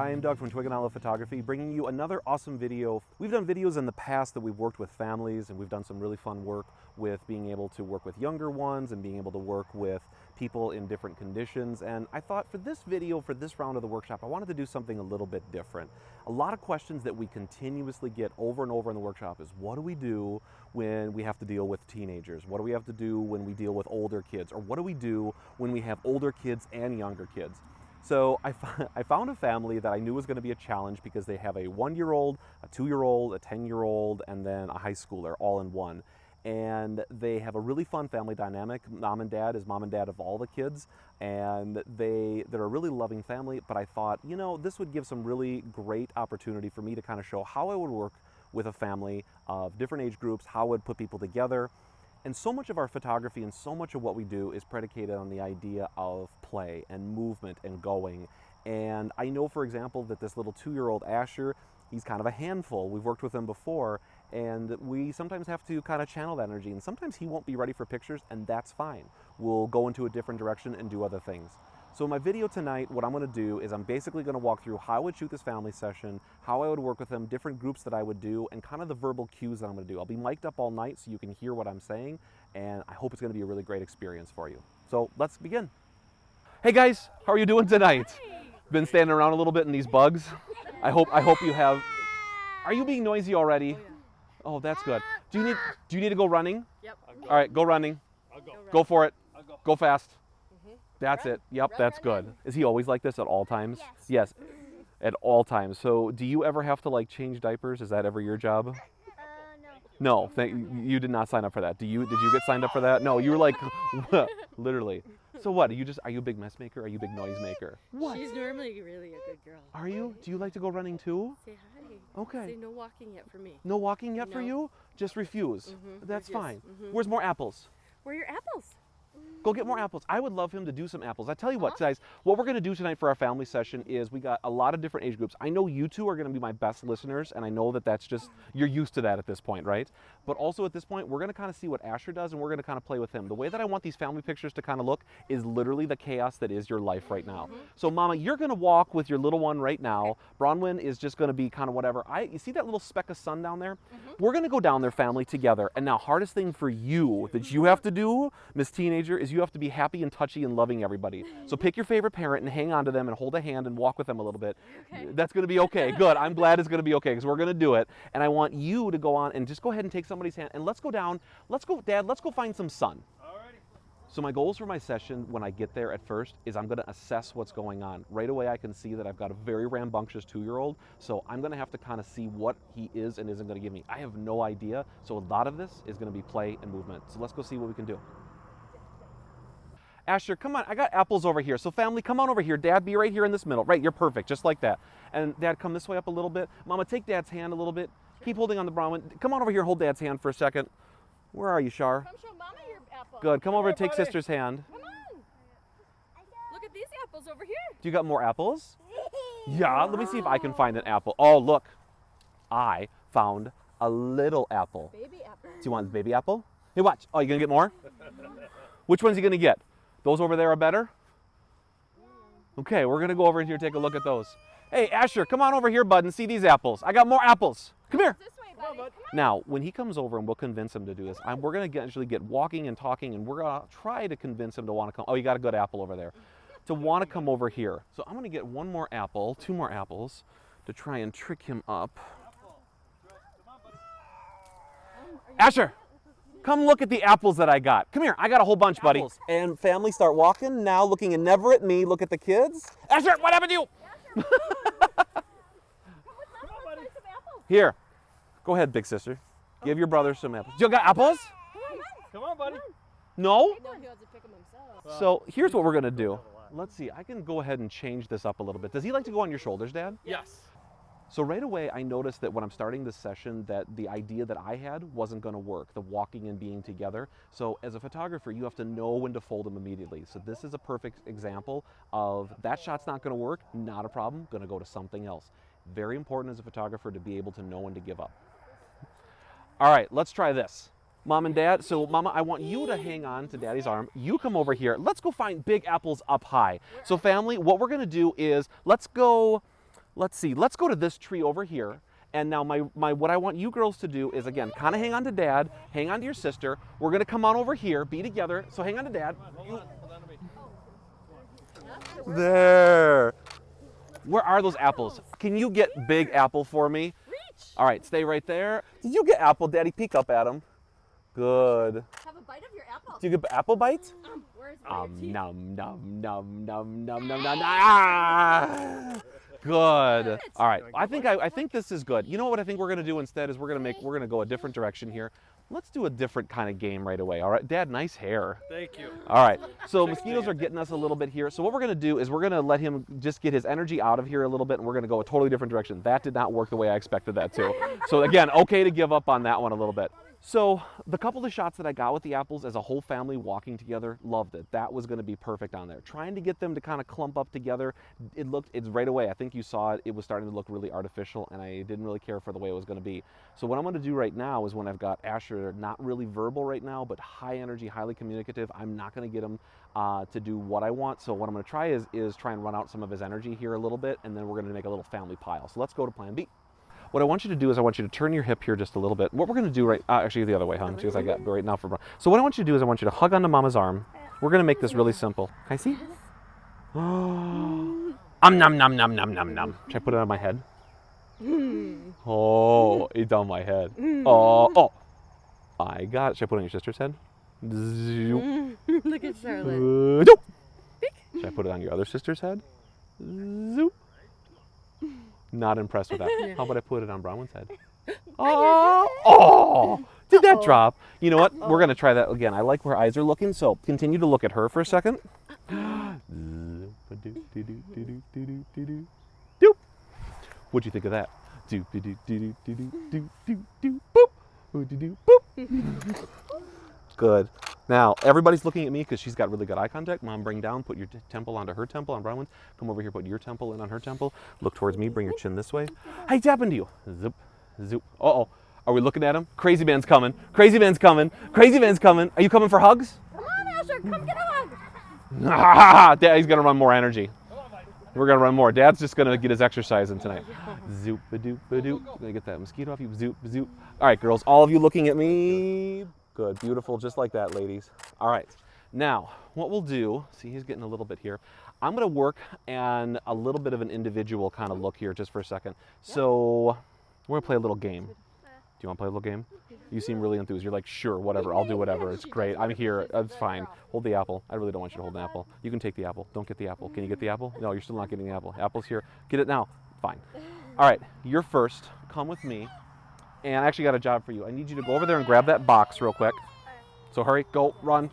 I'm Doug from Twig&Olive Photography, bringing you another awesome video. We've done videos in the past that we've worked with families, and we've done some really fun work with being able to work with younger ones and being able to work with people in different conditions. And I thought for this video, for this round of the workshop, I wanted to do something a little bit different. A lot of questions that we continuously get over and over in the workshop is, what do we do when we have to deal with teenagers? What do we have to do when we deal with older kids? Or what do we do when we have older kids and younger kids? So I found a family that I knew was going to be a challenge because they have a 1-year-old, a 2-year-old, a 10-year-old, and then a high schooler all in one. And they have a really fun family dynamic. Mom and dad is mom and dad of all the kids, and they're a really loving family. But I thought, you know, this would give some really great opportunity for me to kind of show how I would work with a family of different age groups, how I would put people together. And so much of our photography and so much of what we do is predicated on the idea of play and movement and going. And I know, for example, that this little 2-year-old Asher, he's kind of a handful. We've worked with him before, and we sometimes have to kind of channel that energy. And sometimes he won't be ready for pictures, and that's fine. We'll go into a different direction and do other things. So in my video tonight, what I'm going to do is I'm basically going to walk through how I would shoot this family session, how I would work with them, different groups that I would do, and kind of the verbal cues that I'm going to do. I'll be mic'd up all night so you can hear what I'm saying, and I hope it's going to be a really great experience for you. So let's begin. Hey guys, how are you doing tonight? Hey. Been standing around a little bit in these bugs. I hope you have. Are you being noisy already? Oh, yeah. Oh, that's good. Do you need to go running? Yep. All right, go running. I'll go. Go for it. I'll go. Go fast. Mm-hmm. That's it. Yep, Run, that's run, good. run. Is he always like this at all times? Yes. Yes, at all times. So do you ever have to like change diapers? Is that ever your job? No. No, you did not sign up for that. Did you get signed up for that? No, you were like, literally. So what, are you a big mess maker? Are you a big noise maker? What? She's normally really a good girl. Are you? Do you like to go running too? Say hi. Okay. Say no walking yet for me. No walking yet for No. you? Just refuse. That's refuse. fine. Mhm. Where's more apples? Where are your apples? Go get more apples. I would love him to do some apples. I tell you what, guys, what we're going to do tonight for our family session is we got a lot of different age groups. I know you two are going to be my best listeners, and I know that that's just, you're used to that at this point, right? But also at this point, we're going to kind of see what Asher does, and we're going to kind of play with him. The way that I want these family pictures to kind of look is literally the chaos that is your life right now. So Mama, you're going to walk with your little one right now. Bronwyn is just going to be kind of whatever. You see that little speck of sun down there? We're going to go down there, family, together. And now, hardest thing for you that you have to do, Miss Teenager, is you have to be happy and touchy and loving everybody. So pick your favorite parent and hang on to them and hold a hand and walk with them a little bit. Okay. That's going to be okay. Good. I'm glad it's going to be okay because we're going to do it. And I want you to go on and just go ahead and take somebody's hand and let's go down. Let's go, Dad, let's go find some sun. Alrighty. So my goals for my session when I get there at first is I'm going to assess what's going on. Right away I can see that I've got a very rambunctious 2-year-old, so I'm going to have to kind of see what he is and isn't going to give me. I have no idea, so a lot of this is going to be play and movement. So let's go see what we can do. Asher, come on, I got apples over here. So family, come on over here. Dad, be right here in this middle. Right, you're perfect, just like that. And Dad, come this way up a little bit. Mama, take Dad's hand a little bit. Keep holding on the brown one. Come on over here and hold Dad's hand for a second. Where are you, Shar? Come show Mama your apple. Good, come over and take buddy. Sister's hand. Come on. Look at these apples over here. Do you got more apples? Yeah, let me see if I can find an apple. Oh, look, I found a little apple. Baby apple. Do you want the baby apple? Hey, watch. Oh, you gonna get more? Which one's you gonna get? Those over there are better? Okay, we're gonna go over here and take a look at those. Hey, Asher, come on over here, bud, and see these apples. I got more apples. Come here. This way, buddy. Come on. Now, when he comes over and we'll convince him to do this, we're gonna actually get walking and talking, and we're gonna try to convince him to wanna come. Oh, you got a good apple over there. To wanna come over here. So I'm gonna get one more apple, 2 more apples, to try and trick him up. Asher! Come look at the apples that I got. Come here, I got a whole bunch, buddy. And family, start walking. Now looking and never at me, look at the kids. Asher, what happened to you? Come with Mama. Let's find some apples. Here, go ahead, big sister. Give your brother some apples. You got apples? Come on, buddy. No? No, he has to pick them himself. So here's what we're gonna do. Let's see, I can go ahead and change this up a little bit. Does he like to go on your shoulders, Dad? Yes. So right away, I noticed that when I'm starting this session that the idea that I had wasn't going to work, the walking and being together. So as a photographer, you have to know when to fold them immediately. So this is a perfect example of that shot's not going to work, not a problem, going to go to something else. Very important as a photographer to be able to know when to give up. All right, let's try this. Mom and Dad, so Mama, I want you to hang on to Daddy's arm. You come over here. Let's go find big apples up high. So family, what we're going to do is let's go let's see, let's go to this tree over here. And now what I want you girls to do is, again, kind of hang on to Dad, hang on to your sister. We're going to come on over here, be together. So hang on to Dad. Hold on to me. There. Where are those apples? Can you get big apple for me? Reach. All right, stay right there. Did you get apple, Daddy? Peek up at him. Good. Have a bite of your apple. Do you get apple bites? Where's Nom, nom, nom, nom, nom, nom, nom. Ah! Good. All right. I think this is good. You know what I think we're gonna do instead is we're gonna go a different direction here. Let's do a different kind of game right away. All right, Dad, nice hair. Thank you. All right. So mosquitoes are getting us a little bit here. So what we're gonna do is we're gonna let him just get his energy out of here a little bit, and we're gonna go a totally different direction. That did not work the way I expected that to. So again, okay to give up on that one a little bit. So the couple of shots that I got with the apples as a whole family walking together, loved it. That was going to be perfect on there. Trying to get them to kind of clump up together, it's right away. I think you saw it. It was starting to look really artificial, and I didn't really care for the way it was going to be. So what I'm going to do right now is when I've got Asher, not really verbal right now, but high energy, highly communicative, I'm not going to get him to do what I want. So what I'm going to try is try and run out some of his energy here a little bit, and then we're going to make a little family pile. So let's go to plan B. What I want you to do is I want you to turn your hip here just a little bit. What we're going to do actually the other way, hon, because I got right now for. So what I want you to do is I want you to hug onto Mama's arm. We're going to make this really simple. Can I see? Nom nom nom nom nom nom. Should I put it on my head? Oh, it's on my head. Oh, I got it. Should I put it on your sister's head? Look at Charlotte. Should I put it on your other sister's head? Zoop. Not impressed with that. How about I put it on Bronwyn's head? Oh, did that drop? You know what? We're going to try that again. I like where eyes are looking, so continue to look at her for a second. What'd you think of that? Good. Now, everybody's looking at me because she's got really good eye contact. Mom, bring down, put your temple onto her temple on Bronwyn's. Come over here, put your temple in on her temple. Look towards me, bring your chin this way. Hey, what's happened to you? Zoop, zoop. Uh-oh. Are we looking at him? Crazy man's coming. Crazy man's coming. Crazy man's coming. Are you coming for hugs? Come on, Asher, come get a hug. Daddy's going to run more energy. We're going to run more. Dad's just going to get his exercise in tonight. Zoop, ba-doop, ba-doop. Gonna get that mosquito off you. Zoop, zoop. All right, girls, all of you looking at me. Good, beautiful, just like that, ladies. All right, now what we'll do, see he's getting a little bit here. I'm gonna work on a little bit of an individual kind of look here just for a second. So we're gonna play a little game. Do you wanna play a little game? You seem really enthused. You're like, sure, whatever, I'll do whatever. It's great, I'm here, it's fine. Hold the apple. I really don't want you to hold an apple. You can take the apple, don't get the apple. Can you get the apple? No, you're still not getting the apple. Apple's here, get it now, fine. All right, you're first, come with me. And I actually got a job for you. I need you to go over there and grab that box real quick. So hurry, go, run.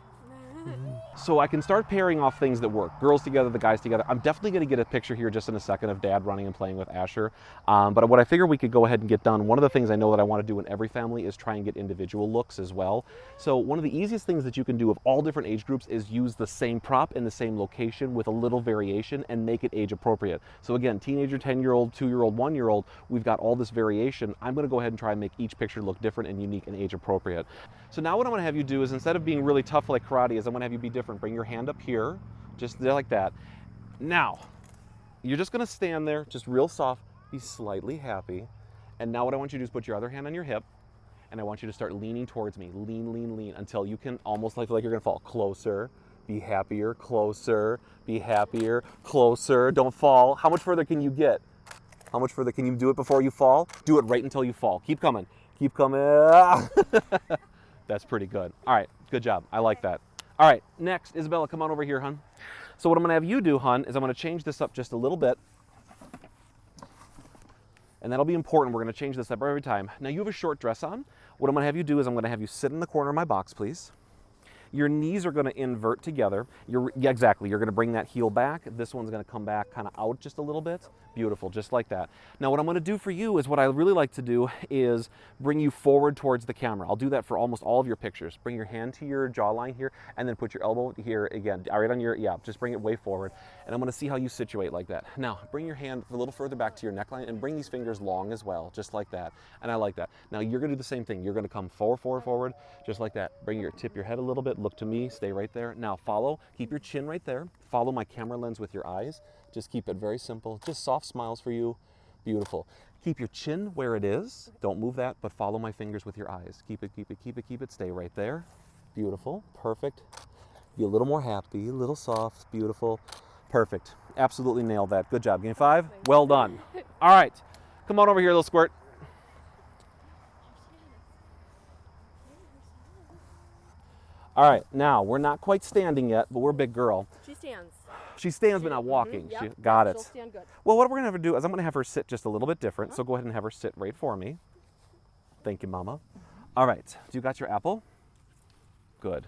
So I can start pairing off things that work. Girls together, the guys together. I'm definitely going to get a picture here just in a second of Dad running and playing with Asher. But what I figure we could go ahead and get done, one of the things I know that I want to do in every family is try and get individual looks as well. So one of the easiest things that you can do of all different age groups is use the same prop in the same location with a little variation and make it age appropriate. So again, teenager, 10-year-old, 2-year-old, 1-year-old, we've got all this variation. I'm going to go ahead and try and make each picture look different and unique and age appropriate. So now what I'm going to have you do is, instead of being really tough like karate, is I'm going to have you be different. Bring your hand up here, just there like that. Now, you're just going to stand there, just real soft, be slightly happy. And now what I want you to do is put your other hand on your hip, and I want you to start leaning towards me. Lean, lean, lean, until you can almost like you're going to fall. Closer, be happier, closer, be happier, closer. Don't fall. How much further can you get? How much further can you do it before you fall? Do it right until you fall. Keep coming. Keep coming. That's pretty good. All right, good job. I like that. All right, next, Isabella, come on over here, hun. So what I'm gonna have you do, hun, is I'm gonna change this up just a little bit. And that'll be important. We're gonna change this up every time. Now you have a short dress on. What I'm gonna have you do is I'm gonna have you sit in the corner of my box, please. Your knees are gonna invert together. Yeah, exactly, you're gonna bring that heel back. This one's gonna come back kind of out just a little bit. Beautiful, just like that. Now what I'm gonna do for you is, what I really like to do is bring you forward towards the camera. I'll do that for almost all of your pictures. Bring your hand to your jawline here, and then put your elbow here again, right on your, yeah, just bring it way forward. And I'm gonna see how you situate like that. Now, bring your hand a little further back to your neckline and bring these fingers long as well, just like that. And I like that. Now you're gonna do the same thing. You're gonna come forward, forward, forward, just like that. Tip your head a little bit, look to me, stay right there. Now follow, keep your chin right there. Follow my camera lens with your eyes. Just keep it very simple. Just soft smiles for you. Beautiful. Keep your chin where it is. Don't move that, but follow my fingers with your eyes. Keep it, keep it, keep it, keep it. Stay right there. Beautiful. Perfect. Be a little more happy, a little soft. Beautiful. Perfect. Absolutely nailed that. Good job. Game 5. Well done. All right. Come on over here, little squirt. All right. Now, we're not quite standing yet, but we're a big girl. She stands. She stands, but not walking. Yep. She got it. She'll stand good. Well, what we're going to have her do is I'm going to have her sit just a little bit different. So go ahead and have her sit right for me. Thank you, Mama. All right. Do you got your apple? Good.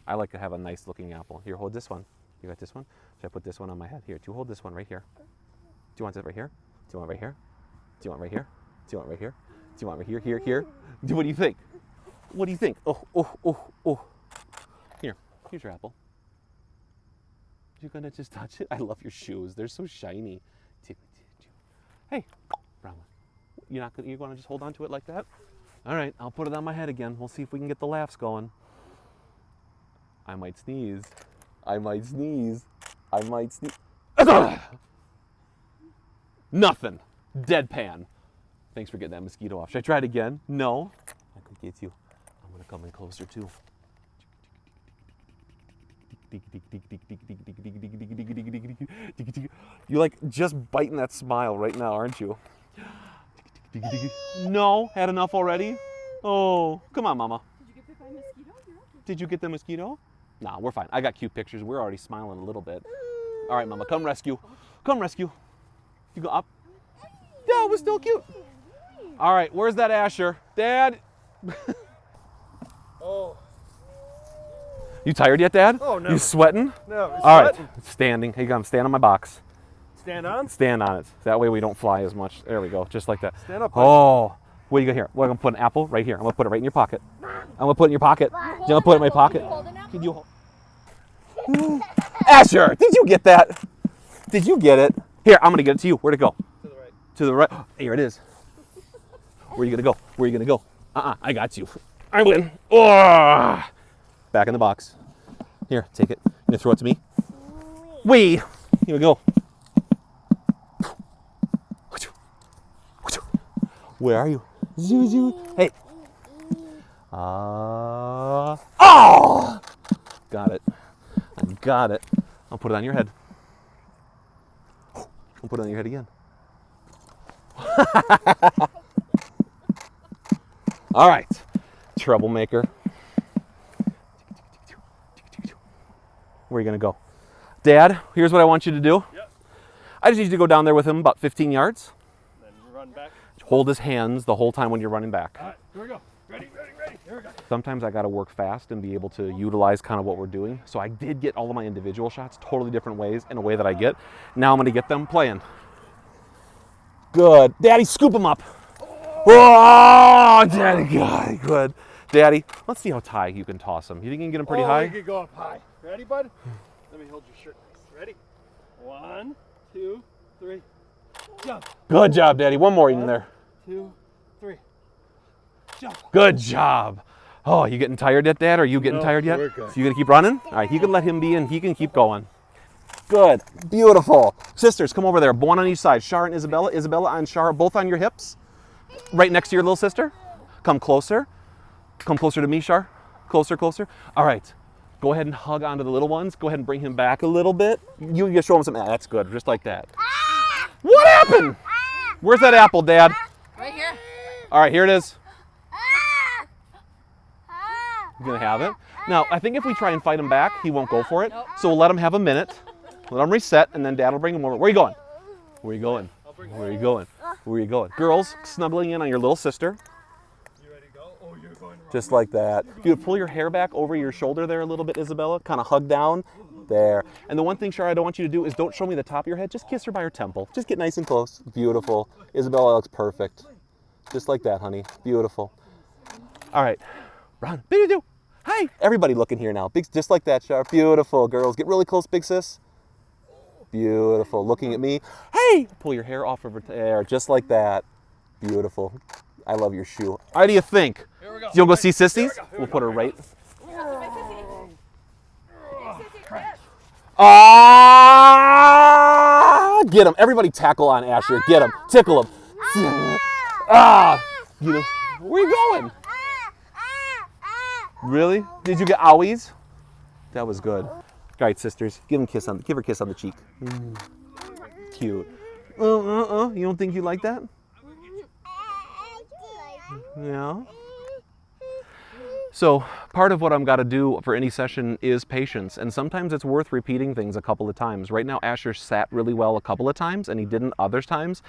I like to have a nice looking apple. Here, hold this one. You got this one? Should I put this one on my head? Here, do you hold this one right here? Do you want it right here? Do you want it right here? Do you want it right here? Do you want it right here? Do you want it right here? Here, here? What do you think? What do you think? Oh, oh, oh, oh. Here, here's your apple. You're gonna just touch it? I love your shoes. They're so shiny. Hey, brown one. You're gonna just hold on to it like that? All right, I'll put it on my head again. We'll see if we can get the laughs going. I might sneeze. I might sneeze. I might sneeze. Nothing. Deadpan. Thanks for getting that mosquito off. Should I try it again? No. I could get you. I'm gonna come in closer too. You're like just biting that smile right now, aren't you? No, had enough already? Oh, come on, Mama. Did you get bit by a mosquito? You're okay. Did you get the mosquito? Nah, we're fine. I got cute pictures. We're already smiling a little bit. All right, Mama, come rescue. Come rescue. You go up. Yeah, it was still cute. All right, where's that Asher? Dad? Oh. You tired yet, Dad? Oh, no. You sweating? No. All right, standing. Hey, come stand on my box. Stand on? Stand on it. That way we don't fly as much. There we go, just like that. Stand up. Oh, what do you got here? Well, I'm gonna put an apple right here. I'm gonna put it right in your pocket. I'm gonna put it in your pocket. I'm gonna put it in my pocket. Can you hold? Asher, did you get that? Did you get it? Here, I'm gonna get it to you. Where'd it go? To the right. To the right. Here it is. Where are you gonna go? Where are you gonna go? I got you. I win. Oh! Back in the box. Here, take it. You gonna throw it to me? Wee. Here we go. Where are you? Zoo. Hey. Oh! Got it. I got it. I'll put it on your head. I'll put it on your head again. All right. Troublemaker. Where are you going to go? Dad, here's what I want you to do. Yep. I just need you to go down there with him about 15 yards. Then run back. Hold his hands the whole time when you're running back. All right, here we go. Ready. Here we go. Sometimes I got to work fast and be able to utilize kind of what we're doing. So I did get all of my individual shots totally different ways in a way that I get. Now I'm going to get them playing. Good. Daddy, scoop them up. Oh, Daddy, good. Daddy, let's see how high you can toss them. You think you can get them pretty high? You can go up high. Ready, bud? Let me hold your shirt. Ready? 1, 2, 3. Jump. Good job, Daddy. One more in there. 2, 3. Jump. Good job. Oh, you getting tired yet, Dad? Are you getting tired yet? we're good. So you gonna keep running? All right, you can let him be and he can keep going. Good. Beautiful. Sisters, come over there. One on each side. Shar and Isabella. Isabella and Shar, both on your hips. Right next to your little sister. Come closer. Come closer to me, Shar. Closer. All right. Go ahead and hug onto the little ones. Go ahead and bring him back a little bit. You can just show him some. That's good. Just like that. What happened? Where's that apple, Dad? Right here. All right, here it is. He's gonna have it. Now, I think if we try and fight him back, he won't go for it. Nope. So we'll let him have a minute. Let him reset, and then Dad will bring him over. Where are you going? Where are you going? Where are you going? Where are you going? Girls, snuggling in on your little sister. You ready to go? Oh, you're going wrong. Just like that. You would pull your hair back over your shoulder there a little bit, Isabella. Kind of hug down. There. And the one thing, Shar, I don't want you to do is don't show me the top of your head. Just kiss her by her temple. Just get nice and close. Beautiful. Isabella looks perfect. Just like that, honey. Beautiful. All right. Run. Bidoo-doo. Hi. Everybody looking here now. Big, just like that, Shar. Beautiful. Girls, get really close, big sis. Beautiful. Looking at me. Hey. Pull your hair off of her hair. Just like that. Beautiful. I love your shoe. How do you think? Here we go. You'll go see Sissies? We'll put her right. Ah! Get him. Everybody tackle on Asher. Get him. Tickle him. Ah! You know, where are you going? Really? Did you get owies? That was good. All right, sisters, give her a kiss on the cheek. Cute. You don't think you like that? Yeah. So part of what I'm got to do for any session is patience, and sometimes it's worth repeating things a couple of times. Right now, Asher sat really well a couple of times, and he didn't other times.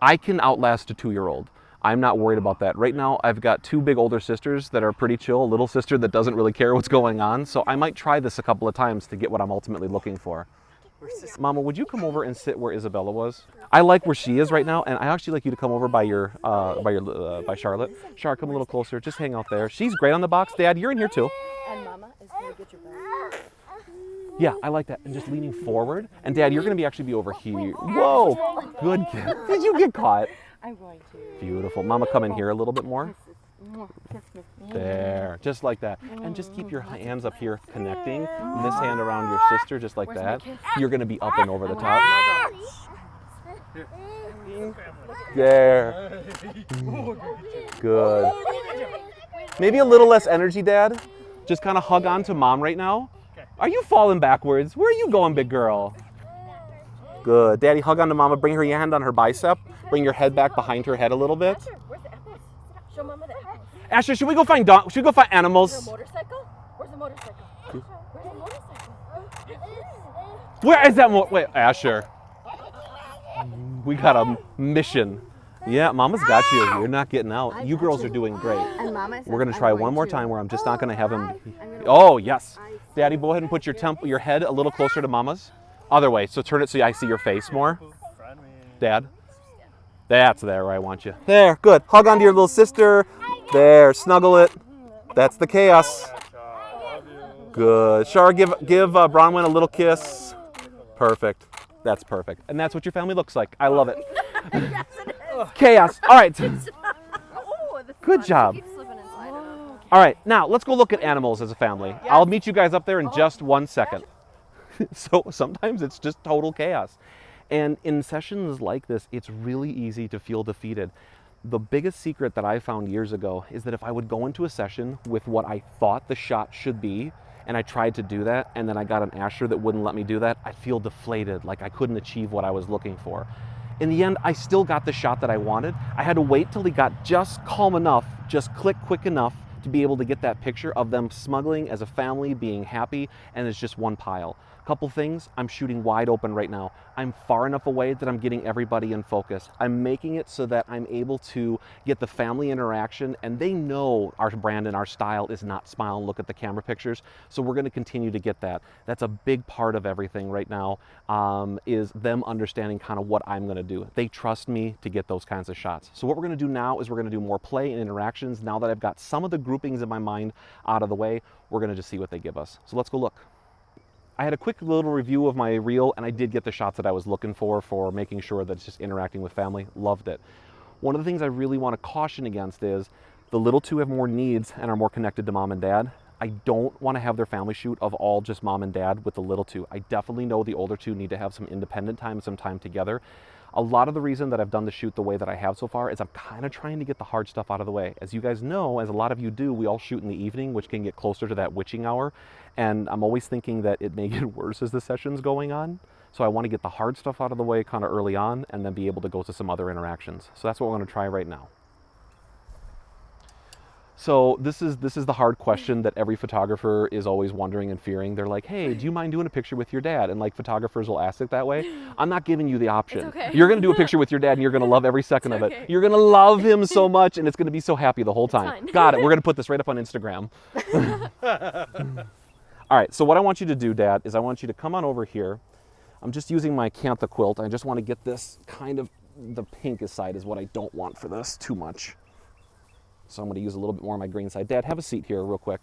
I can outlast a 2-year-old. I'm not worried about that. Right now, I've got 2 big older sisters that are pretty chill, a little sister that doesn't really care what's going on, so I might try this a couple of times to get what I'm ultimately looking for. Mama, would you come over and sit where Isabella was? I like where she is right now, and I actually like you to come over by Charlotte. Char, come a little closer. Just hang out there. She's great on the box. Dad, you're in here too. And Mama is going to get your bag. Yeah, I like that. And just leaning forward. And Dad, you're going to actually be over here. Whoa, good. Did you get caught? I'm going to. Beautiful. Mama, come in here a little bit more. There, just like that. And just keep your hands up here connecting. And this hand around your sister, just like that. You're going to be up and over the top. There. Good. Maybe a little less energy, Dad. Just kind of hug on to Mom right now. Are you falling backwards? Where are you going, big girl? Good. Daddy, hug on to Mama. Bring her hand on her bicep. Bring your head back behind her head a little bit. Asher, where's the apples? Show Mama the apples. Asher, should we go find animals? Is there a motorcycle? Where's the motorcycle? Where's the motorcycle? Where is that wait, Asher. We got a mission. Yeah, Mama's got you. You're not getting out. You girls are doing great. And Mama We're going to try one more time where I'm just not going to have him. Oh, yes. Daddy, go ahead and put your head a little closer to Mama's. Other way. So turn it so I see your face more. Dad. That's there where I want you. There, good. Hug onto your little sister. There, snuggle it. That's the chaos. Good. Shar, give Bronwyn a little kiss. Perfect. That's perfect. And that's what your family looks like. I love it. Yes, it is. Chaos. All right. Oh, Good job. Keep slipping inside it. Okay. All right, now let's go look at animals as a family. I'll meet you guys up there in just 1 second. So sometimes it's just total chaos. And in sessions like this, it's really easy to feel defeated. The biggest secret that I found years ago is that if I would go into a session with what I thought the shot should be, and I tried to do that, and then I got an Asher that wouldn't let me do that, I'd feel deflated, like I couldn't achieve what I was looking for. In the end, I still got the shot that I wanted. I had to wait till he got just calm enough, just click quick enough to be able to get that picture of them smuggling as a family, being happy, and it's just one pile. Couple things, I'm shooting wide open right now. I'm far enough away that I'm getting everybody in focus. I'm making it so that I'm able to get the family interaction, and they know our brand and our style is not smile and look at the camera pictures, so we're gonna continue to get that. That's a big part of everything right now, is them understanding kind of what I'm gonna do. They trust me to get those kinds of shots. So what we're gonna do now is we're gonna do more play and interactions. Now that I've got some of the groupings in my mind out of the way, we're gonna just see what they give us. So let's go look. I had a quick little review of my reel, and I did get the shots that I was looking for making sure that it's just interacting with family. Loved it. One of the things I really want to caution against is the little two have more needs and are more connected to mom and dad. I don't want to have their family shoot of all just mom and dad with the little two. I definitely know the older two need to have some independent time, some time together. A lot of the reason that I've done the shoot the way that I have so far is I'm kind of trying to get the hard stuff out of the way. As you guys know, as a lot of you do, we all shoot in the evening, which can get closer to that witching hour. And I'm always thinking that it may get worse as the session's going on. So I want to get the hard stuff out of the way kind of early on and then be able to go to some other interactions. So that's what we're going to try right now. So this is the hard question that every photographer is always wondering and fearing. They're like, hey, do you mind doing a picture with your dad? And like photographers will ask it that way. I'm not giving you the option. It's okay. You're going to do a picture with your dad and you're going to love every second of it. You're going to love him so much and it's going to be so happy the whole time. Got it. We're going to put this right up on Instagram. All right, so what I want you to do, Dad, is I want you to come on over here. I'm just using my Cantha quilt. I just want to get this kind of, the pink side is what I don't want for this too much. So I'm going to use a little bit more on my green side. Dad, have a seat here real quick.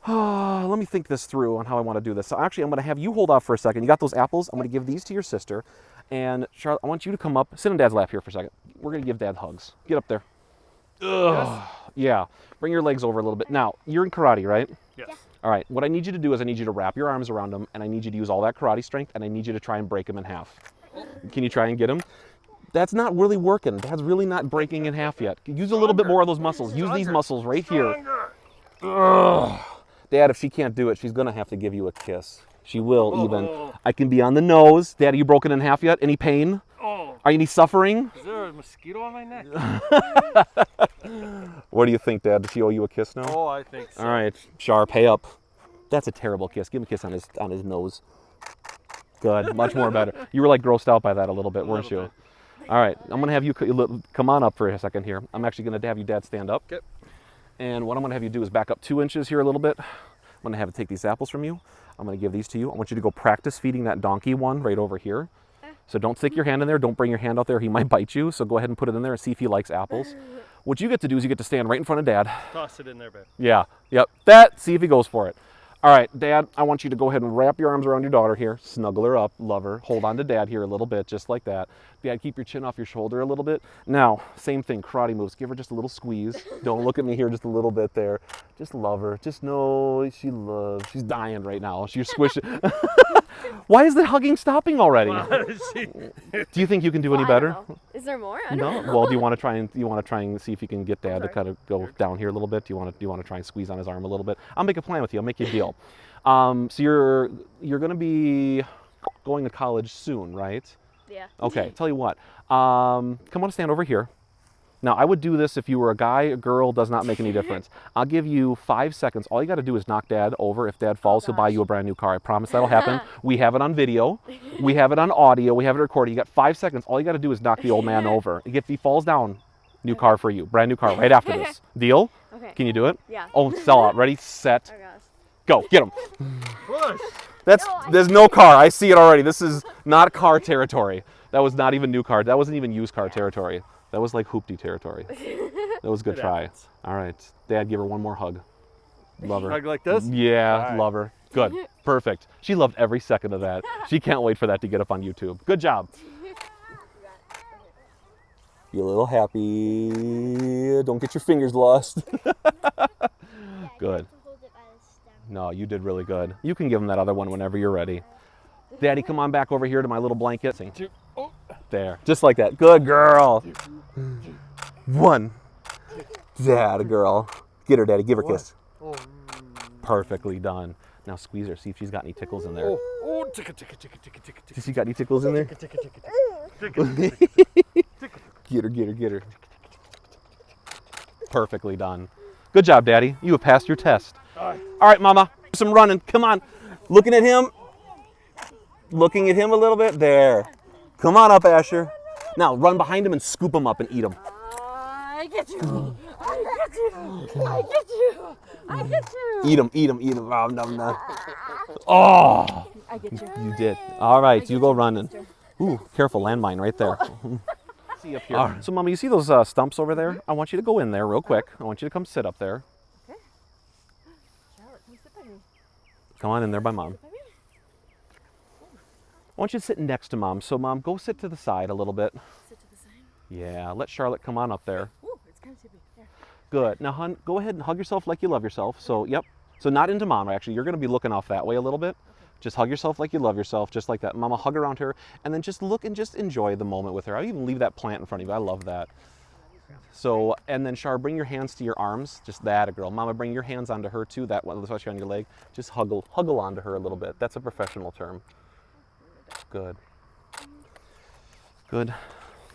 Let me think this through on how I want to do this. So actually, I'm going to have you hold off for a second. You got those apples? I'm going to give these to your sister. And Charlotte, I want you to come up. Sit on Dad's lap here for a second. We're going to give Dad hugs. Get up there. Ugh. Yes. Yeah. Bring your legs over a little bit. Now, you're in karate, right? Yes. All right. What I need you to do is I need you to wrap your arms around him, and I need you to use all that karate strength, and I need you to try and break him in half. Can you try and get him? That's not really working. Dad's really not breaking in half yet. Use a little bit more of those muscles. Use these muscles right here. Ugh. Dad, if she can't do it, she's going to have to give you a kiss. She will even. I can be on the nose. Dad, are you broken in half yet? Any pain? Are you any suffering? Is there a mosquito on my neck? What do you think, Dad? Does she owe you a kiss now? Oh, I think so. All right, Sharp, pay up. That's a terrible kiss. Give him a kiss on his nose. Good, much more better. You were like grossed out by that a little bit, weren't you? All right, I'm gonna have you come on up for a second here. I'm actually gonna have you Dad stand up. Okay. And what I'm gonna have you do is back up 2 inches here a little bit. I'm gonna have it take these apples from you. I'm gonna give these to you. I want you to go practice feeding that donkey one right over here. So don't stick your hand in there. Don't bring your hand out there. He might bite you. So go ahead and put it in there and see if he likes apples. What you get to do is you get to stand right in front of Dad. Toss it in there, babe. Yeah, yep. See if he goes for it. All right, Dad, I want you to go ahead and wrap your arms around your daughter here. Snuggle her up, love her. Hold on to Dad here a little bit, just like that. Dad, keep your chin off your shoulder a little bit. Now, same thing, karate moves. Give her just a little squeeze. Don't look at me here, just a little bit there. Just love her. Just know she's dying right now. She's squishing. Why is the hugging stopping already? Do you think you can do any better? Is there more? No. Well, do you want to try and see if you can get Dad to kind of go down here a little bit? Do you want to try and squeeze on his arm a little bit? I'll make a plan with you. I'll make you a deal. So you're going to be going to college soon, right? Yeah. Okay. Tell you what. Come on, stand over here. Now, I would do this if you were a guy, a girl, does not make any difference. I'll give you 5 seconds. All you got to do is knock Dad over. If Dad falls, he'll buy you a brand new car. I promise that'll happen. We have it on video. We have it on audio. We have it recorded. You got 5 seconds. All you got to do is knock the old man over. If he falls down, new car for you. Brand new car right after this. Deal? Okay. Can you do it? Yeah. Oh, sell out. Ready, set, Oh gosh. go. Get him. Push. There's no car. I see it already. This is not car territory. That was not even new car. That wasn't even used car territory. That was like hoopty territory. That was a good try. All right. Dad, give her one more hug. Love her. Hug like this? Yeah, Right. love her. Good. Perfect. She loved every second of that. She can't wait for that to get up on YouTube. Good job. You a little happy. Don't get your fingers lost. Good. No, you did really good. You can give him that other one whenever you're ready. Daddy, come on back over here to my little blanket. There, just like that. Good girl. One. Dad, girl. Get her, Daddy. Give her a kiss. Perfectly done. Now squeeze her. See if she's got any tickles in there. Oh, ticka, ticka, ticka, ticka, ticka, ticka. Does she got any tickles in there? Ticka, ticka, ticka, ticka. Get her. Perfectly done. Good job, Daddy. You have passed your test. All right, Mama. Some running. Come on. Looking at him. Looking at him a little bit. There. Come on up, Asher. Now run behind him and scoop him up and eat him. I get you. I get you. I get you. I get you. Eat him. Oh, no. Oh, I get you. you did. All right, you go running. Ooh, careful, landmine right there. See up here. Right. So, Mama, you see those stumps over there? I want you to go in there real quick. I want you to come sit up there. Okay. Charlotte, come sit by me. Come on in there by Mom. I want you to sit next to Mom. So, Mom, go sit to the side a little bit. Sit to the side. Yeah, let Charlotte come on up there. Ooh, it's kind of tippy. There. Good. Now, hon, go ahead and hug yourself like you love yourself. So, yep. So, not into Mom, actually. You're going to be looking off that way a little bit. Okay. Just hug yourself like you love yourself, just like that. Mama, hug around her, and then just look and just enjoy the moment with her. I even leave that plant in front of you. I love that. So, and then, Char, bring your hands to your arms. Just that, a girl. Mama, bring your hands onto her, too. That one, especially on your leg. Just huggle onto her a little bit. That's a professional term. Good. Good.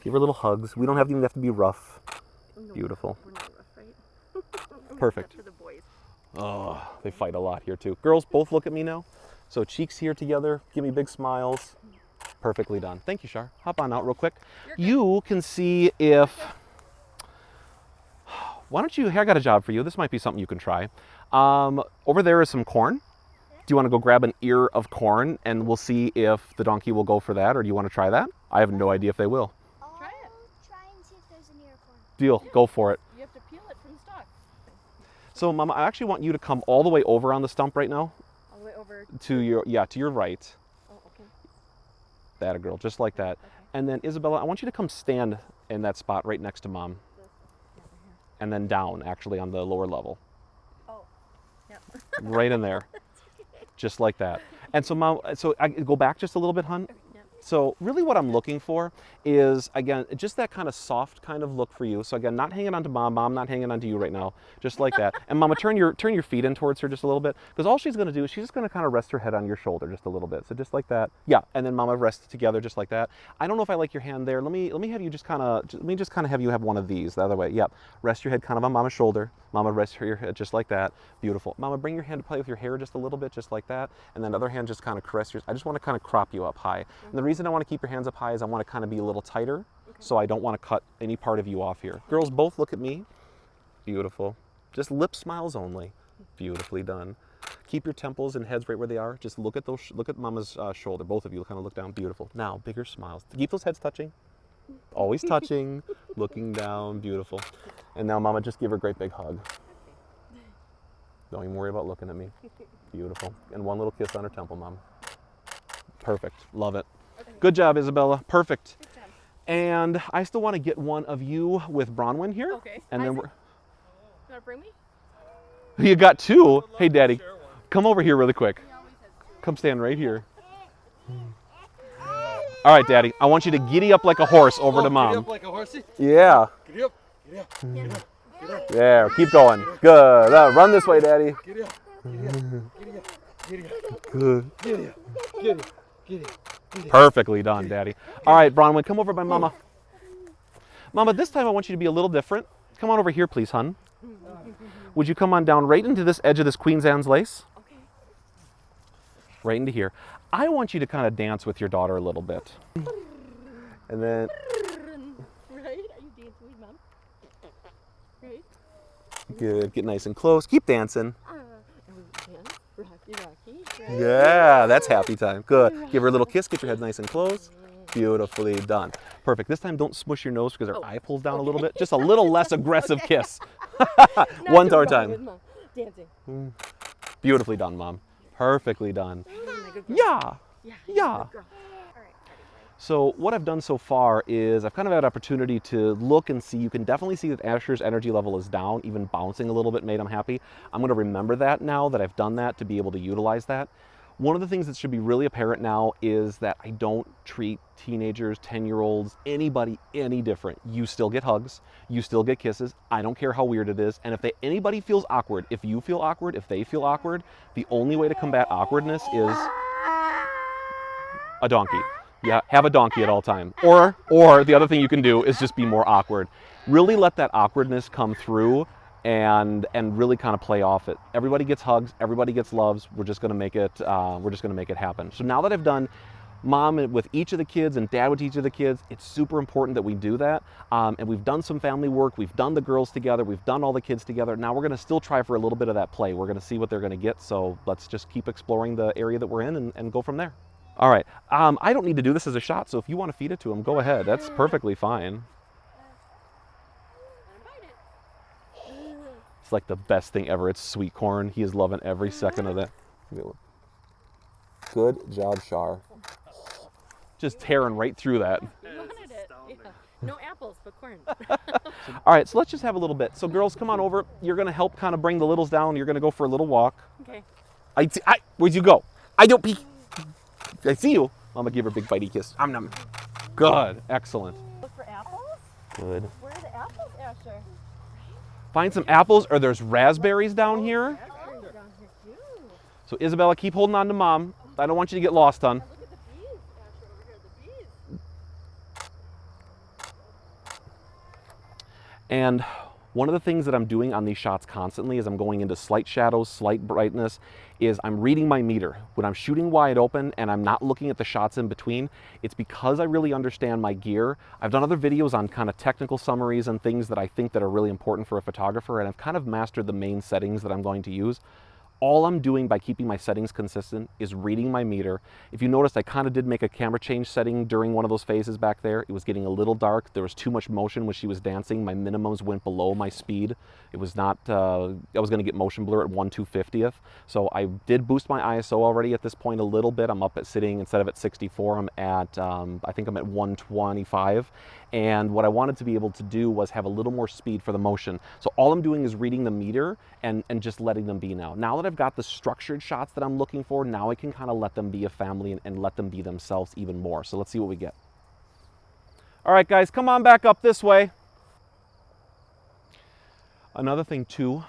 Give her little hugs. We don't even have to be rough. No, Beautiful. we're not rough, right? Perfect. For the boys. Oh, they fight a lot here too. Girls, both look at me now. So cheeks here together. Give me big smiles. Perfectly done. Thank you, Shar. Hop on out real quick. You can see if... Why don't you... Here, I got a job for you. This might be something you can try. Over there is some corn. Do you want to go grab an ear of corn and we'll see if the donkey will go for that, or do you want to try that? I have no idea if they will. Try it. Try and see if there's an ear corn. Deal. Go for it. You have to peel it from the stalk. So, Mama, I actually want you to come all the way over on the stump right now. All the way over. To your right. Oh, okay. That, a girl, just like that. Okay. And then, Isabella, I want you to come stand in that spot right next to Mom. And then down, actually, on the lower level. Oh, yeah. Right in there. Just like that. And so, Mom, so I go back just a little bit, hun. Yeah. So really what I'm looking for is, again, just that kind of soft kind of look for you. So again, not hanging on to mom, mom not hanging on to you right now, just like that. And mama, turn your feet in towards her just a little bit, because all she's gonna do is she's just gonna kind of rest her head on your shoulder just a little bit. So just like that. Yeah, and then mama rest together just like that. I don't know if I like your hand there. Let me have you just kind of, have you have one of these the other way. Yep, rest your head kind of on mama's shoulder. Mama, rest your head just like that. Beautiful. Mama, bring your hand to play with your hair just a little bit, just like that. And then the other hand just kind of caress yours. I just want to kind of crop you up high. And the reason I want to keep your hands up high is I want to kind of be a little tighter, so I don't want to cut any part of you off here. Girls, both look at me. Beautiful. Just lip smiles only. Beautifully done. Keep your temples and heads right where they are. Just look at those. Look at mama's shoulder. Both of you kind of look down. Beautiful. Now, bigger smiles. Keep those heads touching. Always touching. Looking down. Beautiful. And now, mama, just give her a great big hug. Don't even worry about looking at me. Beautiful. And one little kiss on her temple, mom. Perfect. Love it. Okay. Good job, Isabella. Perfect. Good job. And I still want to get one of you with Bronwyn here. Okay. And then Isaac? we're. You want to bring me? You got two? Hey, Daddy. Come over here really quick. Come stand right here. All right, Daddy. I want you to giddy up like a horse over to Mom. Giddy up like a horsey. Yeah. Giddy up. Giddy up. Giddy up. Giddy up. There. Keep going. Good. Run this way, Daddy. Giddy up. Giddy up. Giddy up. Giddy up. Good. Giddy up. Giddy up. Giddy up. Perfectly done, Daddy. All right, Bronwyn, come over by Mama. Mama, this time I want you to be a little different. Come on over here, please, hun. Would you come on down right into this edge of this Queen Anne's lace? Okay. Right into here. I want you to kind of dance with your daughter a little bit. And then, Right? Are you dancing with Mom? Right? good. Get nice and close. Keep dancing. And we dance. Rocky, Rocky. Right? Yeah, that's happy time. Good. Give her a little kiss. Get your head nice and close. Beautifully done. Perfect. This time don't smush your nose because her eye pulls down a little bit. Just a little less aggressive kiss. One more time. Dancing. Beautifully done, Mom. Perfectly done. Good girl. Yeah. Yeah. Yeah. Good girl. All right. So what I've done so far is I've kind of had an opportunity to look and see. You can definitely see that Asher's energy level is down, even bouncing a little bit made him happy. I'm going to remember that now that I've done that to be able to utilize that. One of the things that should be really apparent now is that I don't treat teenagers, 10-year-olds, anybody any different. You still get hugs, you still get kisses. I don't care how weird it is. And if anybody feels awkward, if you feel awkward, if they feel awkward, the only way to combat awkwardness is a donkey. Yeah, have a donkey at all time. Or the other thing you can do is just be more awkward. Really let that awkwardness come through and really kind of play off it. Everybody gets hugs, everybody gets loves. We're just going to make it happen. So now that I've done Mom with each of the kids and Dad with each of the kids, it's super important that we do that. And we've done some family work, we've done the girls together, we've done all the kids together. Now we're going to still try for a little bit of that play. We're going to see what they're going to get. So let's just keep exploring the area that we're in and go from there. All right. I don't need to do this as a shot, so if you want to feed it to him, go ahead. That's perfectly fine. It's like the best thing ever. It's sweet corn. He is loving every second of that. Good job, Shar. Just tearing right through that. You wanted it. Yeah. No apples, but corn. All right, so let's just have a little bit. So girls, come on over. You're going to help kind of bring the littles down. You're going to go for a little walk. Okay. Where'd you go? I don't peek. I see you. Mama, give her a big bitey kiss. Nom. Good. Excellent. Look for apples? Good. Where are the apples, Asher? Find some apples, or there's raspberries down here. Raspberries down here too. So Isabella, keep holding on to Mom. I don't want you to get lost, hon. Look at the bees, Asher, over here. The bees. And one of the things that I'm doing on these shots constantly is I'm going into slight shadows, slight brightness, is I'm reading my meter. When I'm shooting wide open and I'm not looking at the shots in between, it's because I really understand my gear. I've done other videos on kind of technical summaries and things that I think that are really important for a photographer, and I've kind of mastered the main settings that I'm going to use. All I'm doing by keeping my settings consistent is reading my meter. If you noticed, I kind of did make a camera change setting during one of those phases back there. It was getting a little dark. There was too much motion when she was dancing. My minimums went below my speed. It was not, I was gonna get motion blur at 1/250th. So I did boost my ISO already at this point a little bit. I'm up at sitting, instead of at 64, I'm at, I think I'm at 125. And what I wanted to be able to do was have a little more speed for the motion. So all I'm doing is reading the meter and just letting them be now. Now that I've got the structured shots that I'm looking for, now I can kind of let them be a family and let them be themselves even more. So let's see what we get. All right, guys, come on back up this way. Another thing too